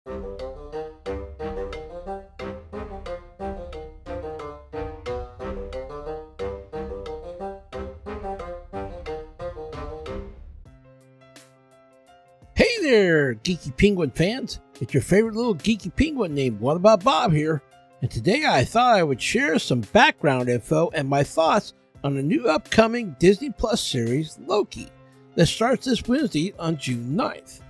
Hey there, geeky penguin fans. It's your favorite little geeky penguin named WhataboutBob here, and today I thought I would share some background info and my thoughts on the new upcoming Disney Plus series, Loki, that starts this Wednesday on June 9th.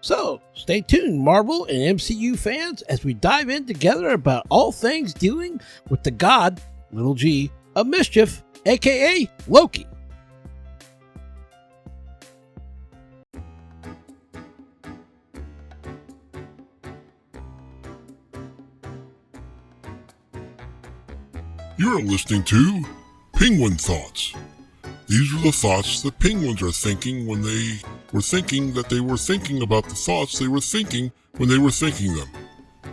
So, stay tuned, Marvel and MCU fans, as we dive in together about all things dealing with the god, little g, of mischief, aka Loki. You're listening to Penguin Thoughts. These are the thoughts that penguins are thinking when they were thinking that they were thinking about the thoughts they were thinking when they were thinking them.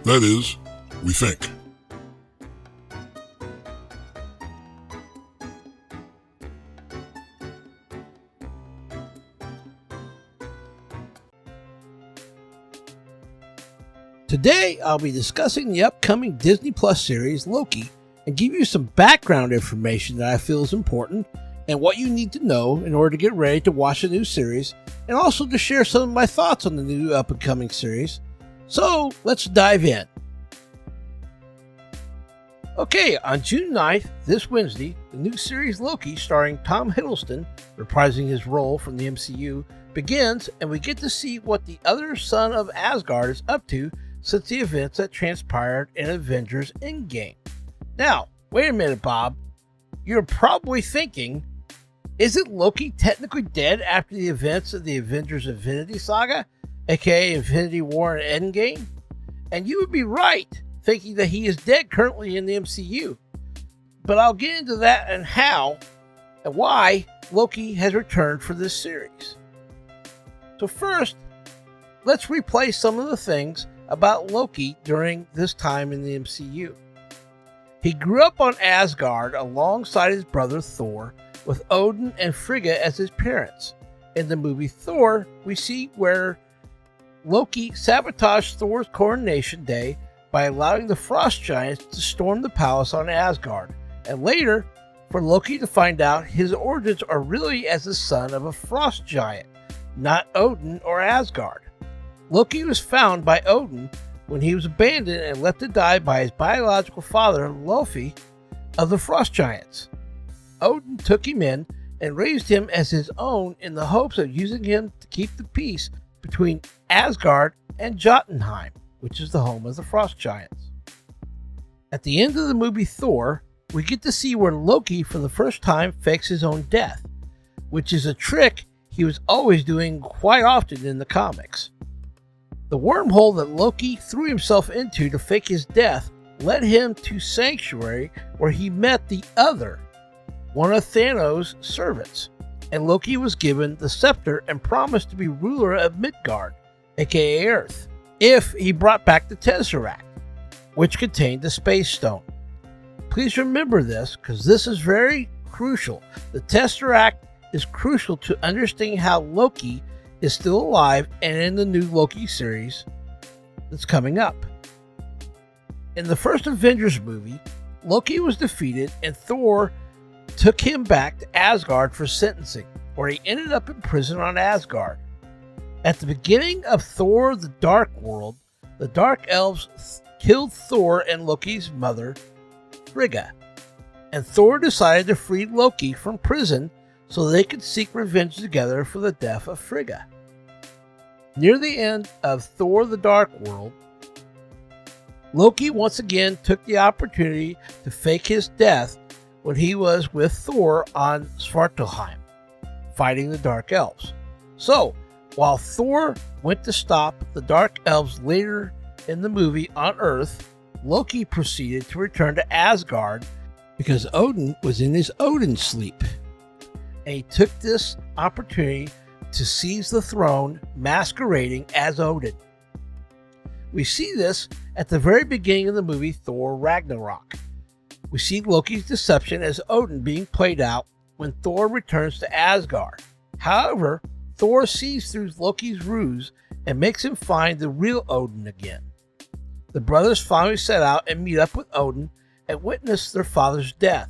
That is, we think. Today, I'll be discussing the upcoming Disney Plus series, Loki, and give you some background information that I feel is important and what you need to know in order to get ready to watch the new series, and also to share some of my thoughts on the new up-and-coming series. So, let's dive in. Okay, on June 9th, this Wednesday, the new series Loki, starring Tom Hiddleston, reprising his role from the MCU, begins, and we get to see what the other son of Asgard is up to since the events that transpired in Avengers Endgame. Now, wait a minute, Bob. You're probably thinking, isn't Loki technically dead after the events of the Avengers Infinity Saga, aka Infinity War and Endgame? And you would be right, thinking that he is dead currently in the MCU. But I'll get into that and how and why Loki has returned for this series. So first, let's replay some of the things about Loki during this time in the MCU. He grew up on Asgard alongside his brother Thor, with Odin and Frigga as his parents. In the movie Thor, we see where Loki sabotaged Thor's coronation day by allowing the frost giants to storm the palace on Asgard, and later, for Loki to find out his origins are really as the son of a frost giant, not Odin or Asgard. Loki was found by Odin when he was abandoned and left to die by his biological father, Loki, of the Frost Giants. Odin took him in and raised him as his own in the hopes of using him to keep the peace between Asgard and Jotunheim, which is the home of the Frost Giants. At the end of the movie Thor, we get to see where Loki for the first time fakes his own death, which is a trick he was always doing quite often in the comics. The wormhole that Loki threw himself into to fake his death led him to Sanctuary, where he met the Other, one of Thanos' servants, and Loki was given the scepter and promised to be ruler of Midgard, aka Earth, if he brought back the Tesseract, which contained the Space Stone. Please remember this, because this is very crucial. The Tesseract is crucial to understanding how Loki is still alive and in the new Loki series that's coming up. In the first Avengers movie, Loki was defeated and Thor took him back to Asgard for sentencing, where he ended up in prison on Asgard. At the beginning of Thor the Dark World, the Dark Elves killed Thor and Loki's mother, Frigga, and Thor decided to free Loki from prison so they could seek revenge together for the death of Frigga. Near the end of Thor the Dark World, Loki once again took the opportunity to fake his death when he was with Thor on Svartalfheim, fighting the Dark Elves. So, while Thor went to stop the Dark Elves later in the movie on Earth, Loki proceeded to return to Asgard because Odin was in his Odin sleep. And he took this opportunity to seize the throne, masquerading as Odin. We see this at the very beginning of the movie Thor Ragnarok. We see Loki's deception as Odin being played out when Thor returns to Asgard. However, Thor sees through Loki's ruse and makes him find the real Odin again. The brothers finally set out and meet up with Odin and witness their father's death,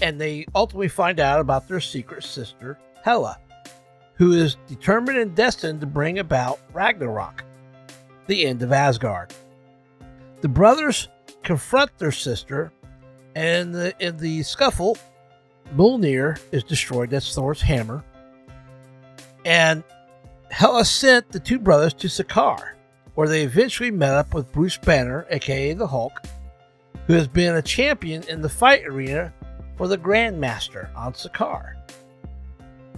and they ultimately find out about their secret sister, Hela, who is determined and destined to bring about Ragnarok, the end of Asgard. The brothers confront their sister, and in the scuffle, Mjolnir is destroyed. That's Thor's hammer. And Hela sent the two brothers to Sakaar, where they eventually met up with Bruce Banner, aka the Hulk, who has been a champion in the fight arena for the Grandmaster on Sakaar.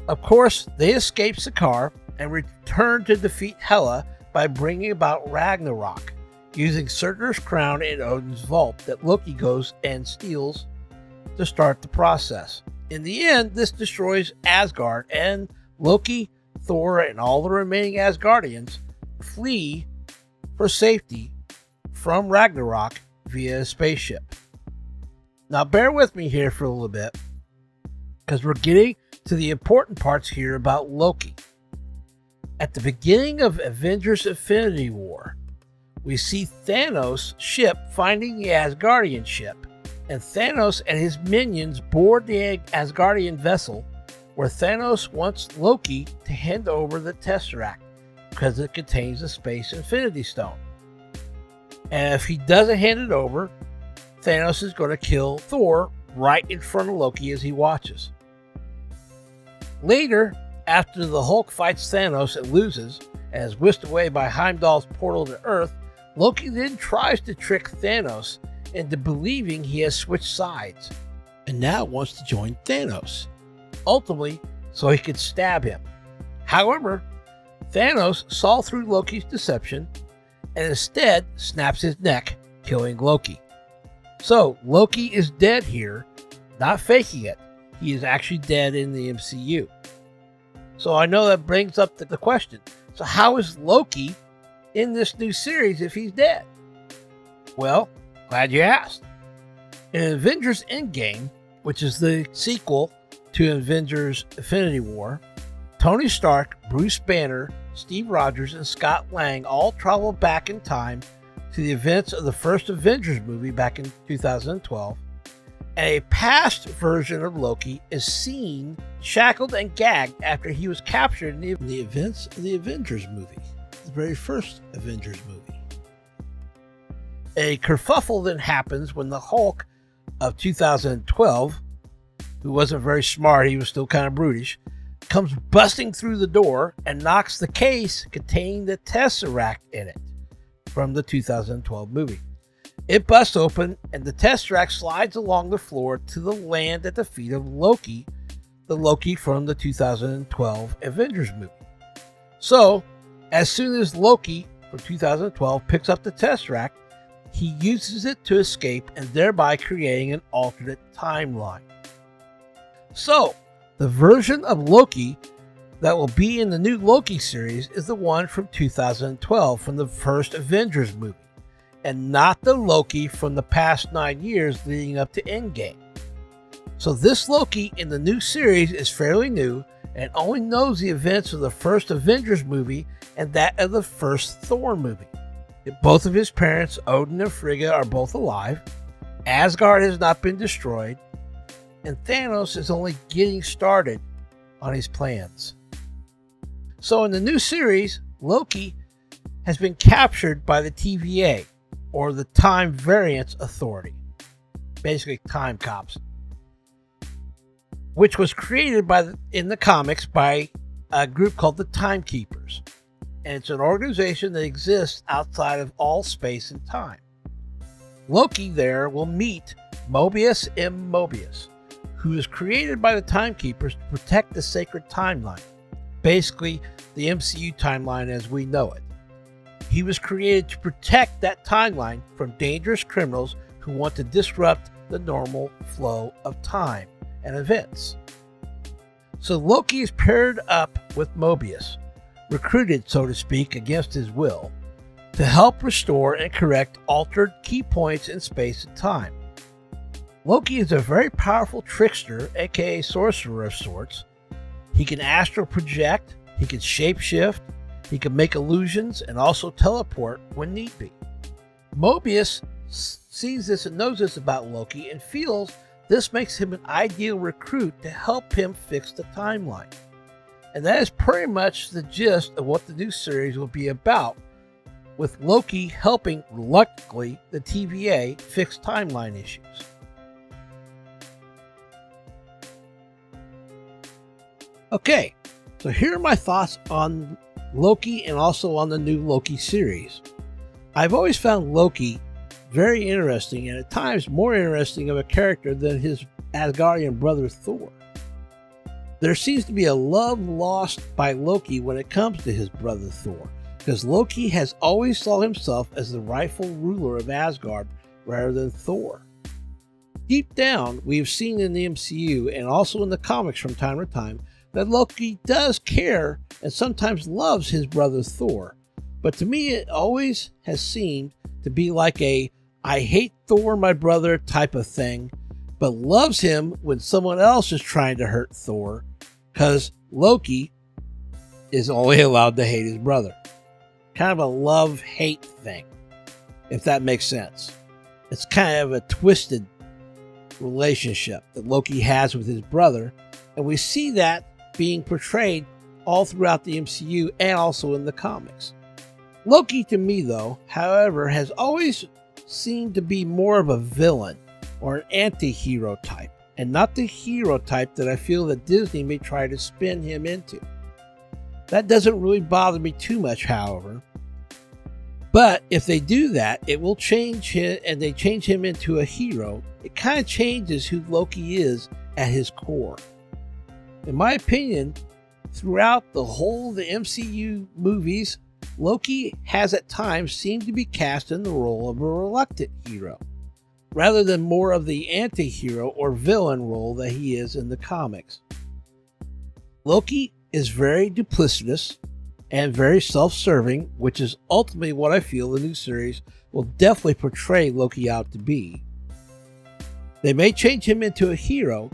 Of course, they escape Sakaar and return to defeat Hela by bringing about Ragnarok, using Surtur's crown in Odin's vault that Loki goes and steals to start the process. In the end, this destroys Asgard, and Loki, Thor, and all the remaining Asgardians flee for safety from Ragnarok via a spaceship. Now bear with me here for a little bit, because we're getting to the important parts here about Loki. At the beginning of Avengers Infinity War, we see Thanos' ship finding the Asgardian ship, and Thanos and his minions board the Asgardian vessel, where Thanos wants Loki to hand over the Tesseract because it contains the Space Infinity Stone. And if he doesn't hand it over, Thanos is going to kill Thor right in front of Loki as he watches. Later, after the Hulk fights Thanos and loses, and is whisked away by Heimdall's portal to Earth, Loki then tries to trick Thanos into believing he has switched sides, and now wants to join Thanos, ultimately so he could stab him. However, Thanos saw through Loki's deception and instead snaps his neck, killing Loki. So Loki is dead here, not faking it. He is actually dead in the MCU. So I know that brings up the question. So how is Loki in this new series if he's dead? Well, glad you asked. In Avengers Endgame, which is the sequel to Avengers Infinity War, Tony Stark, Bruce Banner, Steve Rogers, and Scott Lang all travel back in time to the events of the first Avengers movie back in 2012, and a past version of Loki is seen shackled and gagged after he was captured in the events of the Avengers movie, the very first Avengers movie. A kerfuffle then happens when the Hulk of 2012, who wasn't very smart, he was still kind of brutish, comes busting through the door and knocks the case containing the Tesseract in it from the 2012 movie. It busts open and the Tesseract slides along the floor to the land at the feet of Loki, the Loki from the 2012 Avengers movie. So, as soon as Loki from 2012 picks up the Tesseract, he uses it to escape and thereby creating an alternate timeline. So, the version of Loki that will be in the new Loki series is the one from 2012 from the first Avengers movie, and not the Loki from the past 9 years leading up to Endgame. So this Loki in the new series is fairly new and only knows the events of the first Avengers movie and that of the first Thor movie. Both of his parents, Odin and Frigga, are both alive, Asgard has not been destroyed, and Thanos is only getting started on his plans. So in the new series, Loki has been captured by the TVA, or the Time Variance Authority, basically time cops, which was created in the comics by a group called the Timekeepers, and it's an organization that exists outside of all space and time. Loki there will meet Mobius M. Mobius, who is created by the Timekeepers to protect the sacred timeline, basically the MCU timeline as we know it. He was created to protect that timeline from dangerous criminals who want to disrupt the normal flow of time and events. So Loki is paired up with Mobius, recruited, so to speak, against his will, to help restore and correct altered key points in space and time. Loki is a very powerful trickster, aka sorcerer of sorts. He can astral project, He can shapeshift, he can make illusions, and also teleport when need be. Mobius sees this and knows this about Loki and feels this makes him an ideal recruit to help him fix the timeline. And that is pretty much the gist of what the new series will be about, with Loki helping, reluctantly, the TVA fix timeline issues. Okay, so here are my thoughts on Loki and also on the new Loki series. I've always found Loki very interesting, and at times more interesting of a character than his Asgardian brother Thor. There seems to be a love lost by Loki when it comes to his brother Thor, because Loki has always saw himself as the rightful ruler of Asgard rather than Thor. Deep down, we've seen in the MCU and also in the comics from time to time that Loki does care and sometimes loves his brother Thor, but to me it always has seemed to be like a I hate Thor, my brother type of thing, but loves him when someone else is trying to hurt Thor, because Loki is only allowed to hate his brother. Kind of a love-hate thing, if that makes sense. It's kind of a twisted relationship that Loki has with his brother, and we see that being portrayed all throughout the MCU and also in the comics. Loki, to me though, however, has always seemed to be more of a villain or an anti-hero type, and not the hero type that I feel that Disney may try to spin him into. That doesn't really bother me too much, however, but if they do that, it will change him, and they change him into a hero, it kind of changes who Loki is at his core. In my opinion, throughout the MCU movies, Loki has at times seemed to be cast in the role of a reluctant hero, rather than more of the anti-hero or villain role that he is in the comics. Loki is very duplicitous and very self-serving, which is ultimately what I feel the new series will definitely portray Loki out to be. They may change him into a hero,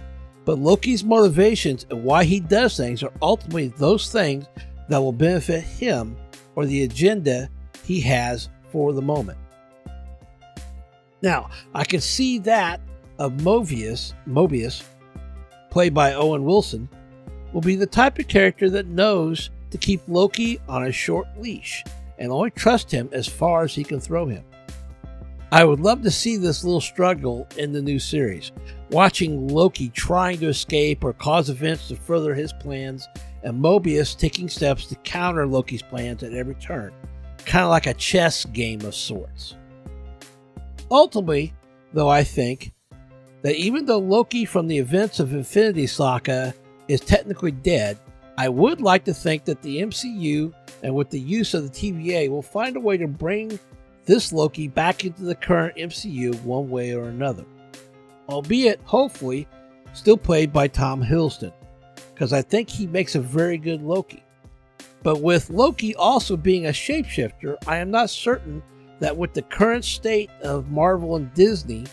but Loki's motivations and why he does things are ultimately those things that will benefit him or the agenda he has for the moment. Now, I can see that of Mobius, played by Owen Wilson, will be the type of character that knows to keep Loki on a short leash and only trust him as far as he can throw him. I would love to see this little struggle in the new series, watching Loki trying to escape or cause events to further his plans, and Mobius taking steps to counter Loki's plans at every turn, kind of like a chess game of sorts. Ultimately, though, I think that even though Loki from the events of Infinity Saga is technically dead, I would like to think that the MCU, and with the use of the TVA, will find a way to bring this Loki back into the current MCU one way or another. Albeit, hopefully, still played by Tom Hiddleston, because I think he makes a very good Loki. But with Loki also being a shapeshifter, I am not certain that with the current state of Marvel and Disney,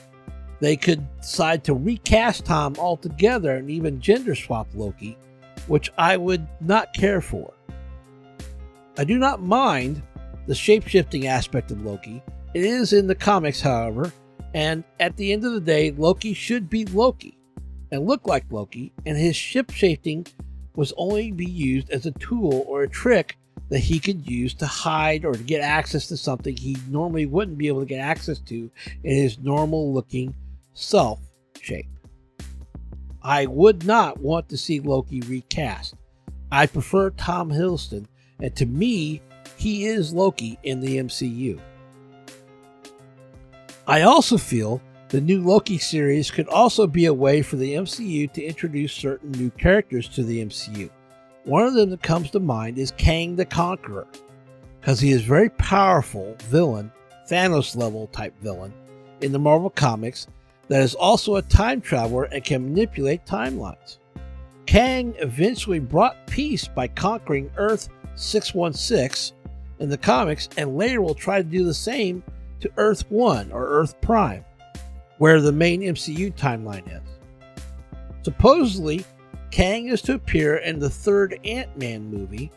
they could decide to recast Tom altogether and even gender swap Loki, which I would not care for. I do not mind the shapeshifting aspect of Loki. It is in the comics, however, and at the end of the day, Loki should be Loki and look like Loki, and his shapeshifting was only be used as a tool or a trick that he could use to hide or to get access to something he normally wouldn't be able to get access to in his normal looking self shape. I would not want to see Loki recast. I prefer Tom Hiddleston, and to me, he is Loki in the MCU. I also feel the new Loki series could also be a way for the MCU to introduce certain new characters to the MCU. One of them that comes to mind is Kang the Conqueror, because he is a very powerful villain, Thanos level type villain, in the Marvel Comics that is also a time traveler and can manipulate timelines. Kang eventually brought peace by conquering Earth 616 in the comics, and later will try to do the same to Earth 1 or Earth Prime, where the main MCU timeline is. Supposedly, Kang is to appear in the third Ant-Man movie,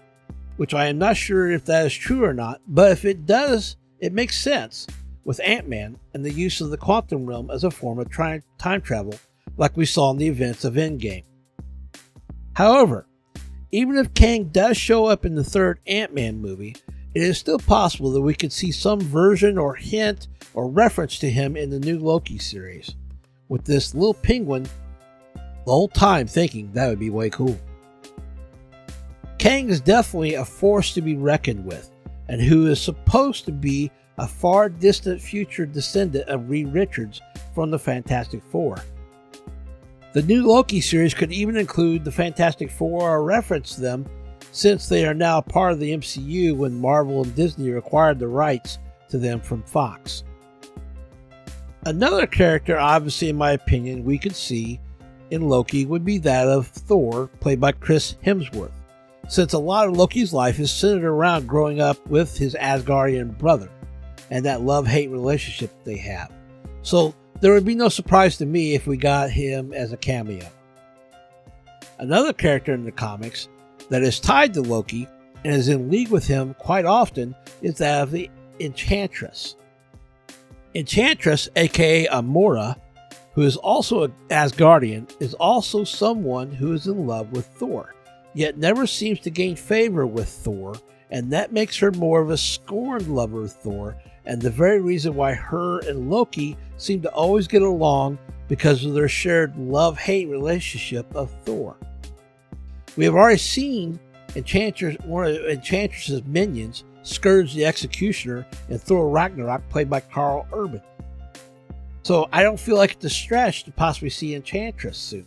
which I am not sure if that is true or not, but if it does, it makes sense with Ant-Man and the use of the quantum realm as a form of time travel, like we saw in the events of Endgame. However, even if Kang does show up in the third Ant-Man movie, it is still possible that we could see some version or hint or reference to him in the new Loki series, with this little penguin the whole time thinking that would be way cool. Kang is definitely a force to be reckoned with, and who is supposed to be a far distant future descendant of Reed Richards from the Fantastic Four. The new Loki series could even include the Fantastic Four or reference them, since they are now part of the MCU when Marvel and Disney acquired the rights to them from Fox. Another character, obviously in my opinion, we could see in Loki would be that of Thor, played by Chris Hemsworth, since a lot of Loki's life is centered around growing up with his Asgardian brother and that love-hate relationship they have. So there would be no surprise to me if we got him as a cameo. Another character in the comics that is tied to Loki and is in league with him quite often is that of the Enchantress. Enchantress, aka Amora, who is also an Asgardian, is also someone who is in love with Thor, yet never seems to gain favor with Thor, and that makes her more of a scorned lover of Thor, and the very reason why her and Loki seem to always get along because of their shared love-hate relationship of Thor. We have already seen one of Enchantress's minions, Scourge the Executioner, in Thor Ragnarok, played by Carl Urban. So I don't feel like it's a stretch to possibly see Enchantress soon.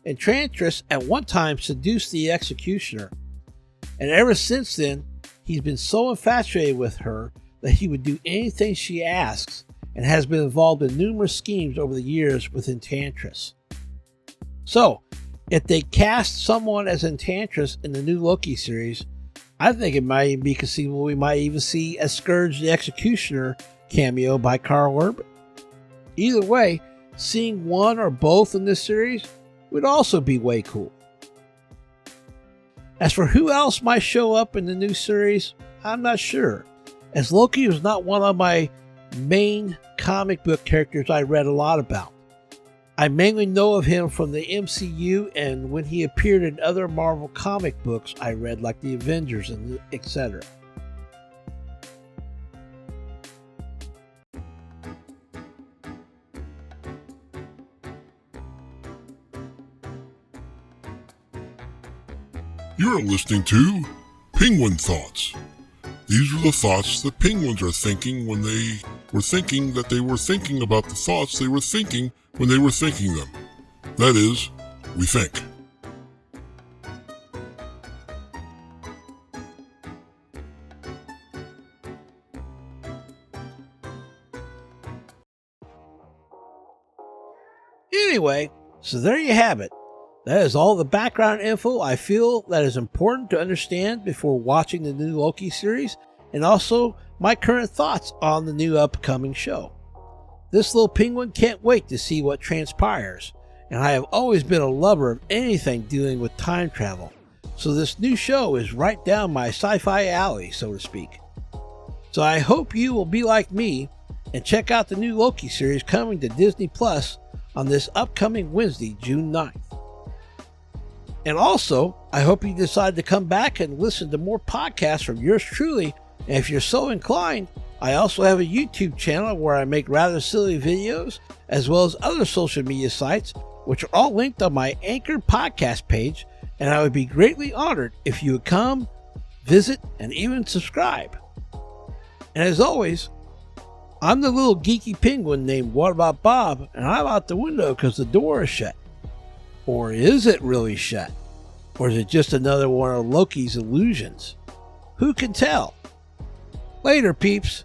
Enchantress at one time seduced the Executioner, and ever since then, he's been so infatuated with her that he would do anything she asks, and has been involved in numerous schemes over the years with Enchantress. So, if they cast someone as Enchantress in the new Loki series, I think it might even be conceivable we might even see a Scourge the Executioner cameo by Carl Urban. Either way, seeing one or both in this series would also be way cool. As for who else might show up in the new series, I'm not sure, as Loki was not one of my main comic book characters I read a lot about. I mainly know of him from the MCU and when he appeared in other Marvel comic books I read, like the Avengers and etc. You're listening to Penguin Thoughts. These are the thoughts that penguins are thinking when they were thinking that they were thinking about the thoughts they were thinking when they were thinking them. That is, we think. Anyway, so there you have it. That is all the background info I feel that is important to understand before watching the new Loki series, and also my current thoughts on the new upcoming show. This little penguin can't wait to see what transpires, and I have always been a lover of anything dealing with time travel, so this new show is right down my sci-fi alley, so to speak. So I hope you will be like me and check out the new Loki series coming to Disney Plus on this upcoming Wednesday, June 9th. And also, I hope you decide to come back and listen to more podcasts from yours truly. And if you're so inclined, I also have a YouTube channel where I make rather silly videos, as well as other social media sites, which are all linked on my Anchor podcast page. And I would be greatly honored if you would come, visit, and even subscribe. And as always, I'm the little geeky penguin named WhataboutBob, and I'm out the window because the door is shut. Or is it really shut? Or is it just another one of Loki's illusions? Who can tell? Later, peeps.